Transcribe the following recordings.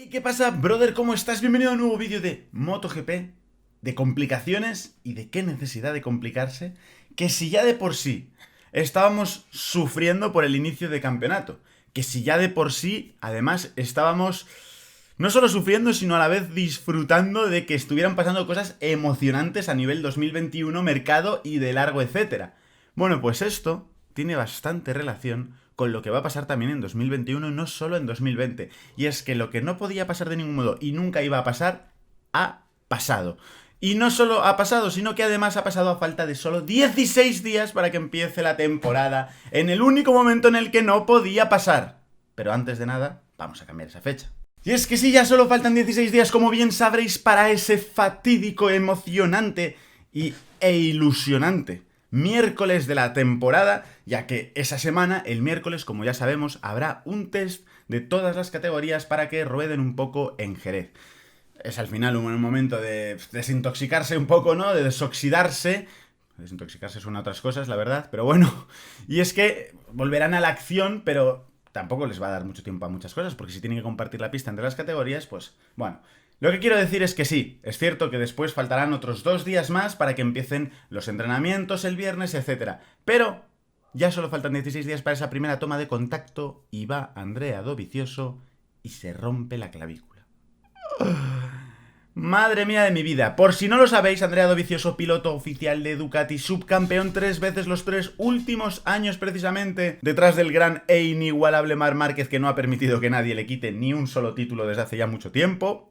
¿Y qué pasa, brother? ¿Cómo estás? Bienvenido a un nuevo vídeo de MotoGP, de complicaciones y de qué necesidad de complicarse, que si ya de por sí estábamos sufriendo por el inicio de campeonato, que si ya de por sí, además, estábamos no solo sufriendo, sino a la vez disfrutando de que estuvieran pasando cosas emocionantes a nivel 2021, mercado y de largo, etcétera. Bueno, pues esto tiene bastante relación con lo que va a pasar también en 2021 y no solo en 2020. Y es que lo que no podía pasar de ningún modo y nunca iba a pasar, ha pasado. Y no solo ha pasado, sino que además ha pasado a falta de solo 16 días para que empiece la temporada, en el único momento en el que no podía pasar. Pero antes de nada, vamos a cambiar esa fecha. Y es que sí, ya solo faltan 16 días, como bien sabréis, para ese fatídico, emocionante e ilusionante miércoles de la temporada, ya que esa semana, el miércoles, como ya sabemos, habrá un test de todas las categorías para que rueden un poco en Jerez. Es al final un momento de desintoxicarse un poco, ¿no? De desoxidarse. Desintoxicarse suena a otras cosas, la verdad, pero bueno. Y es que volverán a la acción, pero tampoco les va a dar mucho tiempo a muchas cosas, porque si tienen que compartir la pista entre las categorías, pues bueno. Lo que quiero decir es que sí, es cierto que después faltarán otros 2 días más para que empiecen los entrenamientos el viernes, etc. Pero ya solo faltan 16 días para esa primera toma de contacto y va Andrea Dovizioso y se rompe la clavícula. Madre mía de mi vida. Por si no lo sabéis, Andrea Dovizioso, piloto oficial de Ducati, subcampeón 3 veces los 3 últimos años precisamente, detrás del gran e inigualable Marc Márquez, que no ha permitido que nadie le quite ni un solo título desde hace ya mucho tiempo.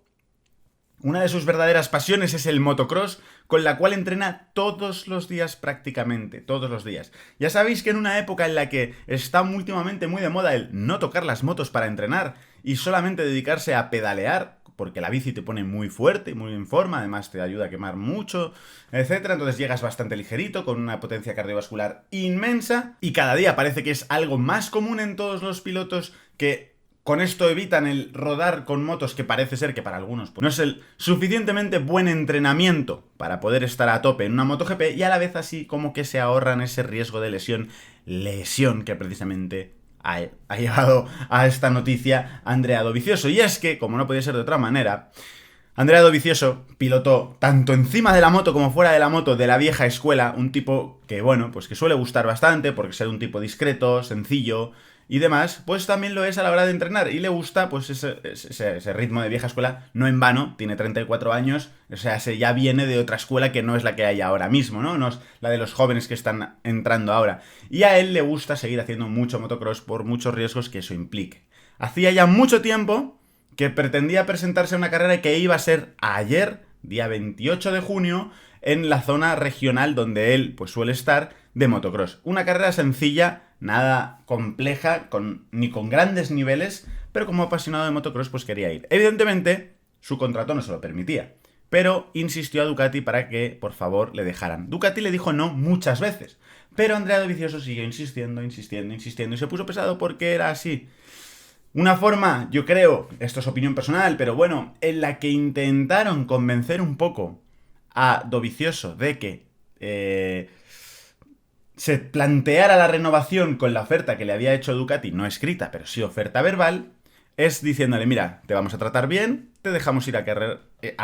Una de sus verdaderas pasiones es el motocross, con la cual entrena todos los días prácticamente, todos los días. Ya sabéis que en una época en la que está últimamente muy de moda el no tocar las motos para entrenar y solamente dedicarse a pedalear, porque la bici te pone muy fuerte, muy en forma, además te ayuda a quemar mucho, etcétera. Entonces llegas bastante ligerito, con una potencia cardiovascular inmensa, y cada día parece que es algo más común en todos los pilotos que con esto evitan el rodar con motos que parece ser que para algunos pues, no es el suficientemente buen entrenamiento para poder estar a tope en una MotoGP, y a la vez así como que se ahorran ese riesgo de lesión que precisamente ha llevado a esta noticia Andrea Dovizioso. Y es que, como no podía ser de otra manera, Andrea Dovizioso pilotó tanto encima de la moto como fuera de la moto de la vieja escuela, un tipo que, bueno, pues que suele gustar bastante porque ser un tipo discreto, sencillo y demás, pues también lo es a la hora de entrenar y le gusta pues ese ritmo de vieja escuela, no en vano, tiene 34 años, o sea, ya viene de otra escuela que no es la que hay ahora mismo, ¿no? No es la de los jóvenes que están entrando ahora. Y a él le gusta seguir haciendo mucho motocross por muchos riesgos que eso implique. Hacía ya mucho tiempo que pretendía presentarse a una carrera que iba a ser ayer, día 28 de junio, en la zona regional donde él pues suele estar, de motocross. Una carrera sencilla, nada compleja, ni con grandes niveles, pero como apasionado de motocross pues quería ir. Evidentemente, su contrato no se lo permitía, pero insistió a Ducati para que, por favor, le dejaran. Ducati le dijo no muchas veces, pero Andrea Dovizioso siguió insistiendo, y se puso pesado porque era así. Una forma, yo creo, esto es opinión personal, pero bueno, en la que intentaron convencer un poco a Dovizioso de que se planteara la renovación con la oferta que le había hecho Ducati, no escrita, pero sí oferta verbal, es diciéndole, mira, te vamos a tratar bien, te dejamos ir a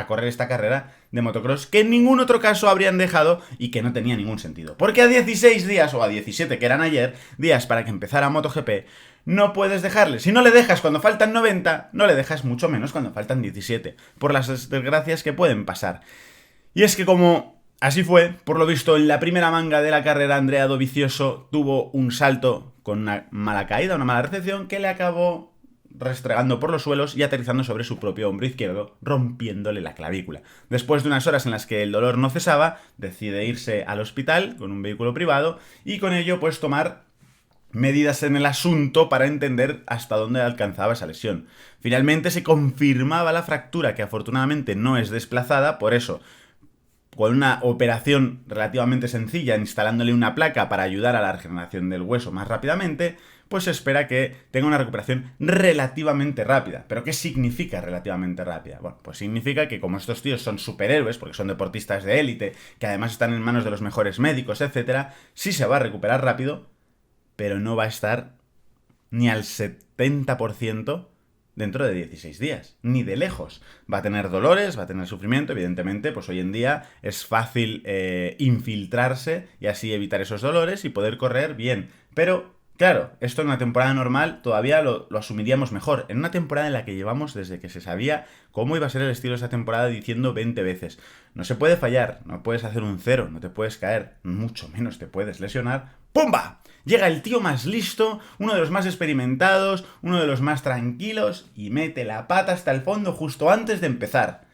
correr esta carrera de motocross que en ningún otro caso habrían dejado y que no tenía ningún sentido. Porque a 16 días, o a 17 que eran ayer, días para que empezara MotoGP, no puedes dejarle. Si no le dejas cuando faltan 90, no le dejas mucho menos cuando faltan 17, por las desgracias que pueden pasar. Y es que como así fue, por lo visto, en la primera manga de la carrera, Andrea Dovizioso tuvo un salto con una mala caída, una mala recepción, que le acabó restregando por los suelos y aterrizando sobre su propio hombro izquierdo, rompiéndole la clavícula. Después de unas horas en las que el dolor no cesaba, decide irse al hospital con un vehículo privado y con ello pues tomar medidas en el asunto para entender hasta dónde alcanzaba esa lesión. Finalmente se confirmaba la fractura, que afortunadamente no es desplazada, por eso con una operación relativamente sencilla, instalándole una placa para ayudar a la regeneración del hueso más rápidamente, pues se espera que tenga una recuperación relativamente rápida. ¿Pero qué significa relativamente rápida? Bueno, pues significa que como estos tíos son superhéroes, porque son deportistas de élite, que además están en manos de los mejores médicos, etc., sí se va a recuperar rápido, pero no va a estar ni al 70% dentro de 16 días, ni de lejos. Va a tener dolores, va a tener sufrimiento, evidentemente, pues hoy en día es fácil infiltrarse y así evitar esos dolores y poder correr bien. Pero, claro, esto en una temporada normal todavía lo asumiríamos mejor. En una temporada en la que llevamos desde que se sabía cómo iba a ser el estilo de esa temporada diciendo 20 veces. No se puede fallar, no puedes hacer un cero, no te puedes caer, mucho menos te puedes lesionar. ¡Pumba! Llega el tío más listo, uno de los más experimentados, uno de los más tranquilos y mete la pata hasta el fondo justo antes de empezar.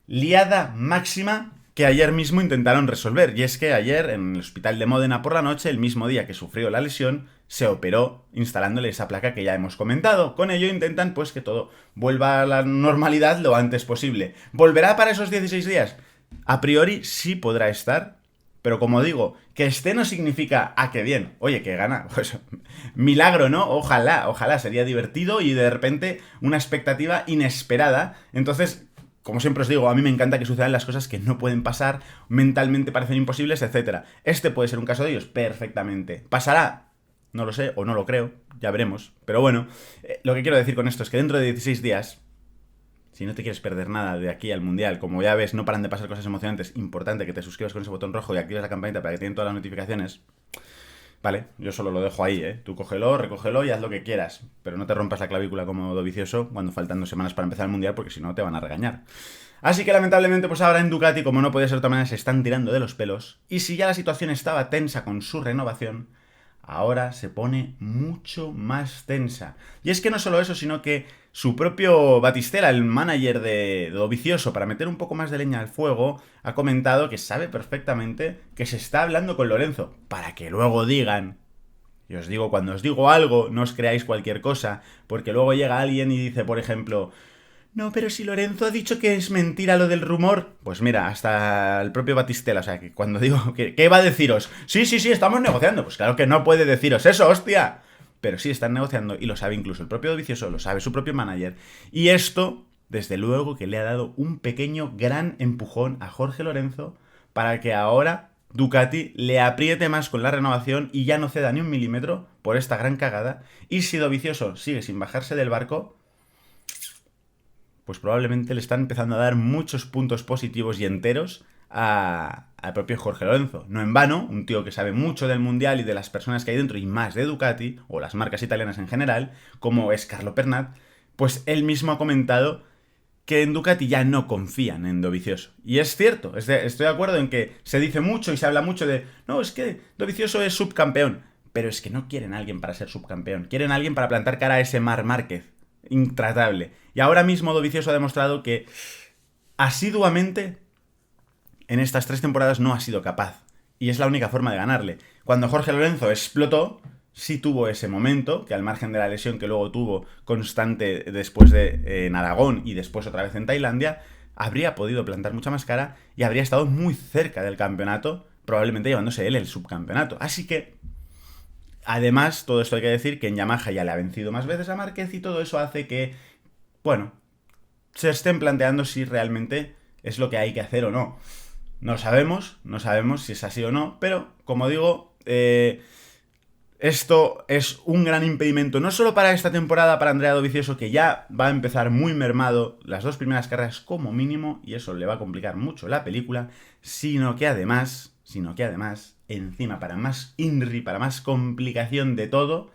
Liada máxima que ayer mismo intentaron resolver, y es que ayer en el hospital de Módena por la noche, el mismo día que sufrió la lesión, se operó instalándole esa placa que ya hemos comentado. Con ello intentan pues que todo vuelva a la normalidad lo antes posible. ¿Volverá para esos 16 días? A priori sí podrá estar, pero como digo, que esté no significa, que bien, oye, que gana, pues milagro, ¿no? Ojalá, sería divertido y de repente una expectativa inesperada. Entonces, como siempre os digo, a mí me encanta que sucedan las cosas que no pueden pasar, mentalmente parecen imposibles, etc. Este puede ser un caso de ellos, perfectamente. ¿Pasará? No lo sé, o no lo creo, ya veremos. Pero bueno, lo que quiero decir con esto es que dentro de 16 días, si no te quieres perder nada de aquí al Mundial, como ya ves, no paran de pasar cosas emocionantes, importante que te suscribas con ese botón rojo y actives la campanita para que te den todas las notificaciones. Vale, yo solo lo dejo ahí, ¿eh? Tú cógelo, recógelo y haz lo que quieras. Pero no te rompas la clavícula como Dovizioso cuando faltan 2 semanas para empezar el Mundial, porque si no te van a regañar. Así que lamentablemente, pues ahora en Ducati, como no podía ser de otra manera, se están tirando de los pelos. Y si ya la situación estaba tensa con su renovación, ahora se pone mucho más tensa. Y es que no solo eso, sino que su propio Battistella, el manager de Dovizioso, para meter un poco más de leña al fuego, ha comentado que sabe perfectamente que se está hablando con Lorenzo, para que luego digan, y os digo, cuando os digo algo, no os creáis cualquier cosa, porque luego llega alguien y dice, por ejemplo, no, pero si Lorenzo ha dicho que es mentira lo del rumor. Pues mira, hasta el propio Battistella, o sea, que cuando digo, ¿qué va a deciros? Sí, estamos negociando. Pues claro que no puede deciros eso, hostia. Pero sí están negociando y lo sabe incluso el propio Dovizioso, lo sabe su propio manager. Y esto, desde luego, que le ha dado un pequeño, gran empujón a Jorge Lorenzo para que ahora Ducati le apriete más con la renovación y ya no ceda ni un milímetro por esta gran cagada. Y si Dovizioso sigue sin bajarse del barco, pues probablemente le están empezando a dar muchos puntos positivos y enteros al propio Jorge Lorenzo. No en vano, un tío que sabe mucho del Mundial y de las personas que hay dentro y más de Ducati, o las marcas italianas en general, como es Carlo Pernat, pues él mismo ha comentado que en Ducati ya no confían en Dovizioso. Y es cierto, estoy de acuerdo en que se dice mucho y se habla mucho de, no, es que Dovizioso es subcampeón, pero es que no quieren a alguien para ser subcampeón, quieren a alguien para plantar cara a ese Marc Márquez. Intratable. Y ahora mismo Dovizioso ha demostrado que asiduamente en estas 3 temporadas no ha sido capaz. Y es la única forma de ganarle. Cuando Jorge Lorenzo explotó, sí tuvo ese momento, que al margen de la lesión que luego tuvo constante después de en Aragón y después otra vez en Tailandia, habría podido plantar mucha más cara y habría estado muy cerca del campeonato, probablemente llevándose él el subcampeonato. Así que, además, todo esto hay que decir que en Yamaha ya le ha vencido más veces a Márquez y todo eso hace que, bueno, se estén planteando si realmente es lo que hay que hacer o no. No sabemos si es así o no, pero, como digo, esto es un gran impedimento, no solo para esta temporada para Andrea Dovizioso, que ya va a empezar muy mermado las 2 primeras carreras como mínimo, y eso le va a complicar mucho la película, sino que además, encima para más INRI, para más complicación de todo,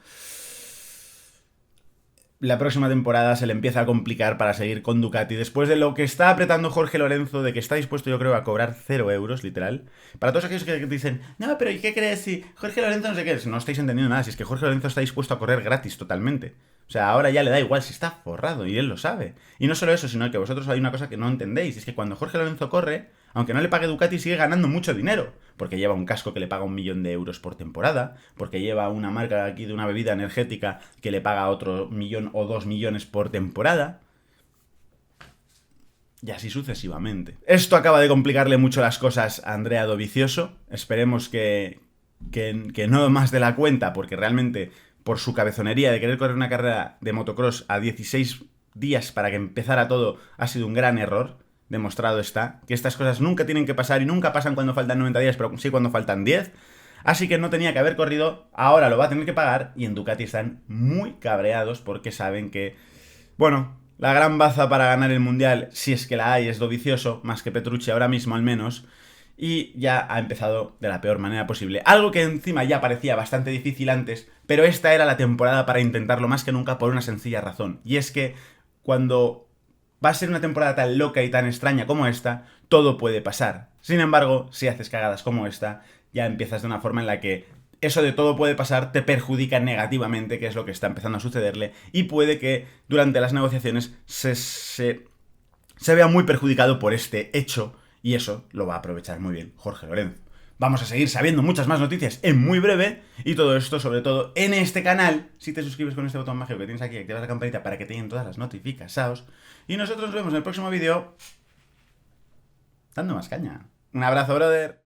la próxima temporada se le empieza a complicar para seguir con Ducati. Después de lo que está apretando Jorge Lorenzo, de que está dispuesto, yo creo, a cobrar 0 euros, literal. Para todos aquellos que dicen, no, pero ¿y qué crees si Jorge Lorenzo no sé qué? No estáis entendiendo nada, si es que Jorge Lorenzo está dispuesto a correr gratis totalmente. O sea, ahora ya le da igual si está forrado, y él lo sabe. Y no solo eso, sino que vosotros hay una cosa que no entendéis, es que cuando Jorge Lorenzo corre, aunque no le pague Ducati, sigue ganando mucho dinero. Porque lleva un casco que le paga 1 millón de euros por temporada, porque lleva una marca aquí de una bebida energética que le paga otro 1 millón o 2 millones por temporada. Y así sucesivamente. Esto acaba de complicarle mucho las cosas a Andrea Dovizioso. Esperemos que no más de la cuenta, porque realmente, por su cabezonería de querer correr una carrera de motocross a 16 días para que empezara todo, ha sido un gran error. Demostrado está que estas cosas nunca tienen que pasar y nunca pasan cuando faltan 90 días, pero sí cuando faltan 10. Así que no tenía que haber corrido, ahora lo va a tener que pagar y en Ducati están muy cabreados porque saben que Bueno, la gran baza para ganar el Mundial, si es que la hay, es Dovizioso, más que Petrucci ahora mismo al menos, y ya ha empezado de la peor manera posible. Algo que encima ya parecía bastante difícil antes, pero esta era la temporada para intentarlo más que nunca por una sencilla razón, y es que cuando va a ser una temporada tan loca y tan extraña como esta, todo puede pasar. Sin embargo, si haces cagadas como esta, ya empiezas de una forma en la que eso de todo puede pasar te perjudica negativamente, que es lo que está empezando a sucederle, y puede que durante las negociaciones se vea muy perjudicado por este hecho, y eso lo va a aprovechar muy bien Jorge Lorenzo. Vamos a seguir sabiendo muchas más noticias en muy breve, y todo esto sobre todo en este canal, si te suscribes con este botón mágico que tienes aquí, activas la campanita para que te lleguen todas las notificaciones, y nosotros nos vemos en el próximo vídeo dando más caña. Un abrazo, brother.